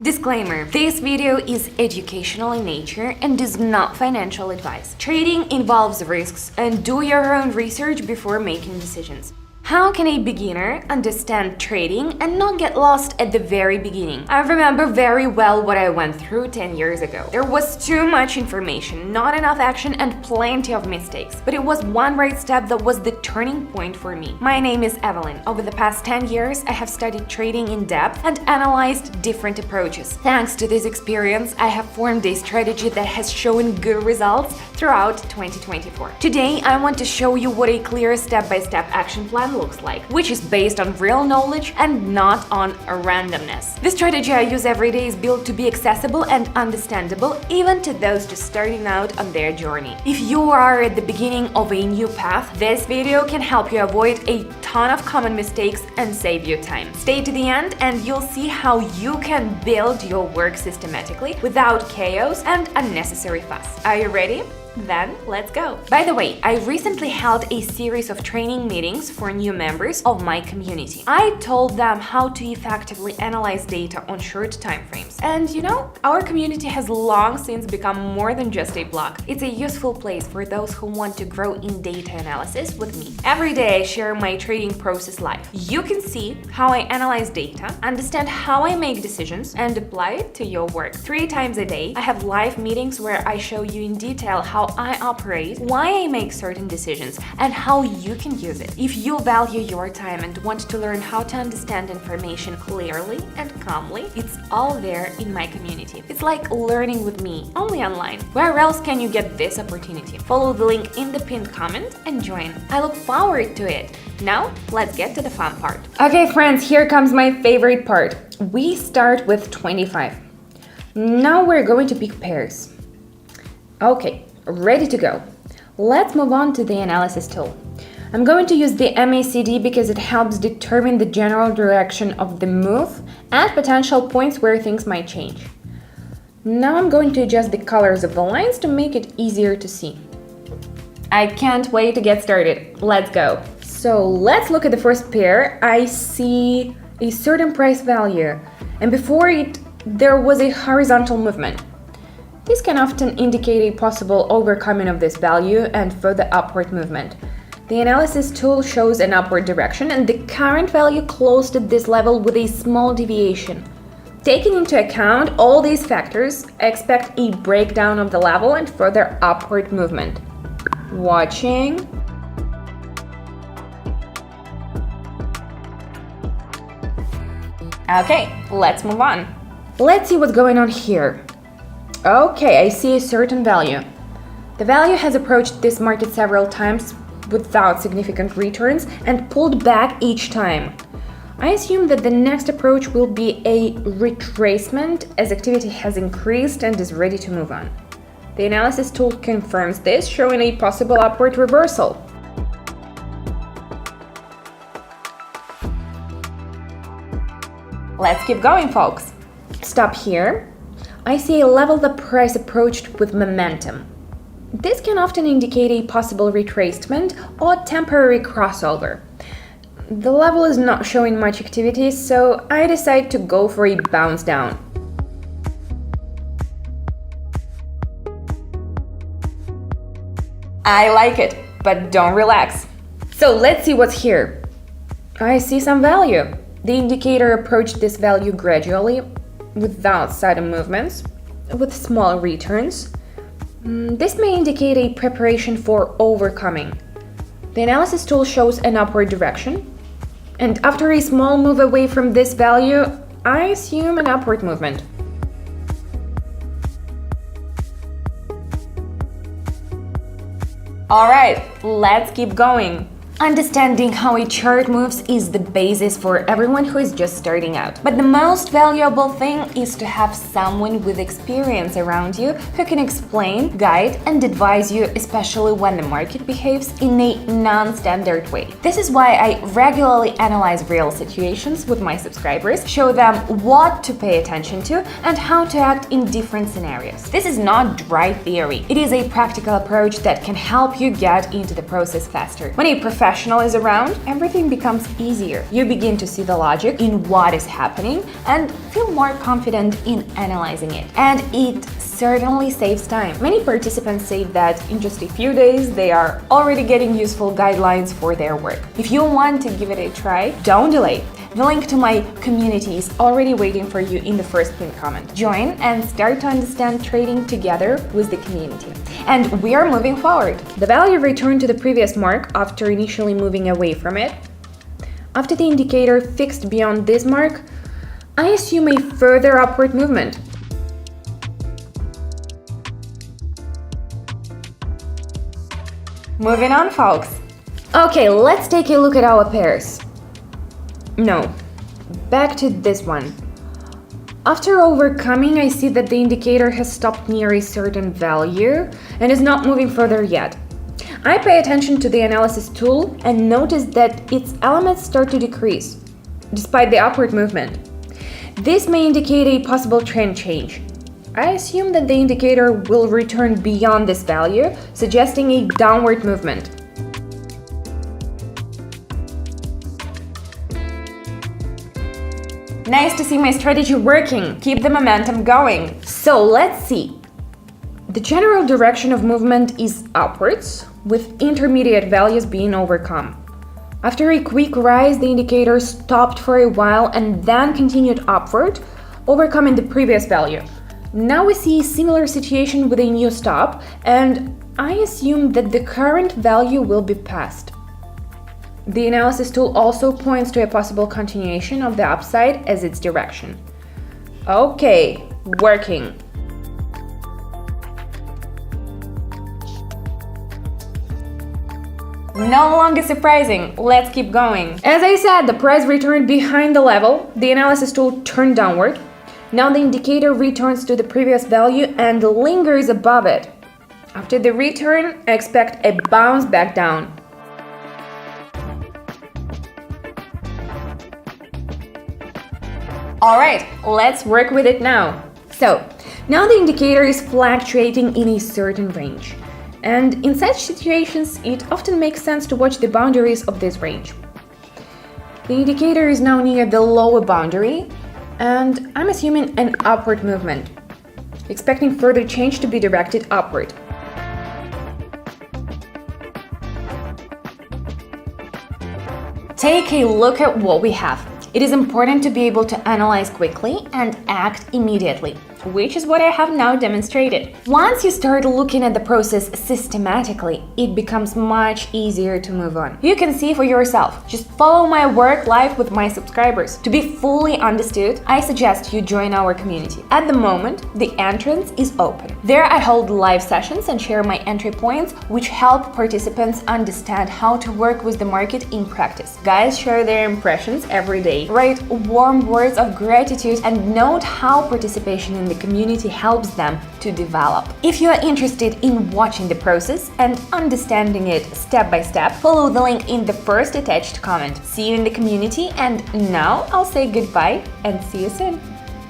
Disclaimer: this video is educational in nature and is not financial advice. Trading involves risks, and do your own research before making decisions. How can a beginner understand trading and not get lost at the very beginning? I remember very well what I went through 10 years ago. There was too much information, not enough action, and plenty of mistakes. But it was one right step that was the turning point for me. My name is Evelyn. Over the past 10 years, I have studied trading in depth and analyzed different approaches. Thanks to this experience, I have formed a strategy that has shown good results throughout 2024. Today, I want to show you what a clear step-by-step action plan looks like, which is based on real knowledge and not on randomness. The strategy I use every day is built to be accessible and understandable even to those just starting out on their journey. If you are at the beginning of a new path, this video can help you avoid a ton of common mistakes and save you time. Stay to the end and you'll see how you can build your work systematically without chaos and unnecessary fuss. Are you ready? Then let's go! By the way, I recently held a series of training meetings for new members of my community. I told them how to effectively analyze data on short time frames. And our community has long since become more than just a blog. It's a useful place for those who want to grow in data analysis with me. Every day I share my trading process live. You can see how I analyze data, understand how I make decisions, and apply it to your work. 3 times a day, I have live meetings where I show you in detail how I operate, why I make certain decisions, and how you can use it. If you value your time and want to learn how to understand information clearly and calmly, it's all there in my community. It's like learning with me, only online. Where else can you get this opportunity? Follow the link in the pinned comment and join. I look forward to it. Now, let's get to the fun part. Okay, friends, here comes my favorite part. We start with 25. Now we're going to pick pairs. Okay. Ready to go. Let's move on to the analysis tool. I'm going to use the MACD because it helps determine the general direction of the move and potential points where things might change. Now I'm going to adjust the colors of the lines to make it easier to see. I can't wait to get started. Let's go. So let's look at the first pair. I see a certain price value, and before it there was a horizontal movement. This can often indicate a possible overcoming of this value and further upward movement. The analysis tool shows an upward direction, and the current value closed at this level with a small deviation. Taking into account all these factors, I expect a breakdown of the level and further upward movement. Watching. Okay, let's move on. Let's see what's going on here. Okay, I see a certain value. The value has approached this market several times without significant returns and pulled back each time. I assume that the next approach will be a retracement as activity has increased and is ready to move on. The analysis tool confirms this, showing a possible upward reversal. Let's keep going, folks. Stop here. I see a level the price approached with momentum. This can often indicate a possible retracement or temporary crossover. The level is not showing much activity, so I decide to go for a bounce down. I like it, but don't relax. So let's see what's here. I see some value. The indicator approached this value gradually, without sudden movements, with small returns. This may indicate a preparation for overcoming. The analysis tool shows an upward direction, and after a small move away from this value, I assume an upward movement. Alright, let's keep going. Understanding how a chart moves is the basis for everyone who is just starting out. But the most valuable thing is to have someone with experience around you who can explain, guide, and advise you, especially when the market behaves in a non-standard way. This is why I regularly analyze real situations with my subscribers, show them what to pay attention to and how to act in different scenarios. This is not dry theory. It is a practical approach that can help you get into the process faster. When a professional professional is around, everything becomes easier. You begin to see the logic in what is happening and feel more confident in analyzing it. And it certainly saves time. Many participants say that in just a few days they are already getting useful guidelines for their work. If you want to give it a try, don't delay. The link to my community is already waiting for you in the first pinned comment. Join and start to understand trading together with the community. And we are moving forward. The value returned to the previous mark after initially moving away from it. After the indicator fixed beyond this mark, I assume a further upward movement. Moving on, folks. Okay, let's take a look at our pairs. No, back to this one. After overcoming, I see that the indicator has stopped near a certain value and is not moving further yet. I pay attention to the analysis tool and notice that its elements start to decrease, despite the upward movement. This may indicate a possible trend change. I assume that the indicator will return beyond this value, suggesting a downward movement. Nice to see my strategy working. Keep the momentum going. So let's see. The general direction of movement is upwards, with intermediate values being overcome. After a quick rise, the indicator stopped for a while and then continued upward, overcoming the previous value. Now we see a similar situation with a new stop, and I assume that the current value will be passed. The analysis tool also points to a possible continuation of the upside as its direction. Okay, working. No longer surprising, let's keep going. As I said, the price returned behind the level, the analysis tool turned downward. Now the indicator returns to the previous value and lingers above it. After the return, expect a bounce back down. Alright, let's work with it now. So, now the indicator is fluctuating in a certain range. And in such situations, it often makes sense to watch the boundaries of this range. The indicator is now near the lower boundary, and I'm assuming an upward movement, expecting further change to be directed upward. Take a look at what we have. It is important to be able to analyze quickly and act immediately, which is what I have now demonstrated. Once you start looking at the process systematically, it becomes much easier to move on. You can see for yourself. Just follow my work live with my subscribers. To be fully understood, I suggest you join our community. At the moment, the entrance is open. There I hold live sessions and share my entry points, which help participants understand how to work with the market in practice. Guys share their impressions every day. Write warm words of gratitude and note how participation in the community helps them to develop. If you are interested in watching the process and understanding it step by step, follow the link in the first attached comment. See you in the community, and now I'll say goodbye and see you soon.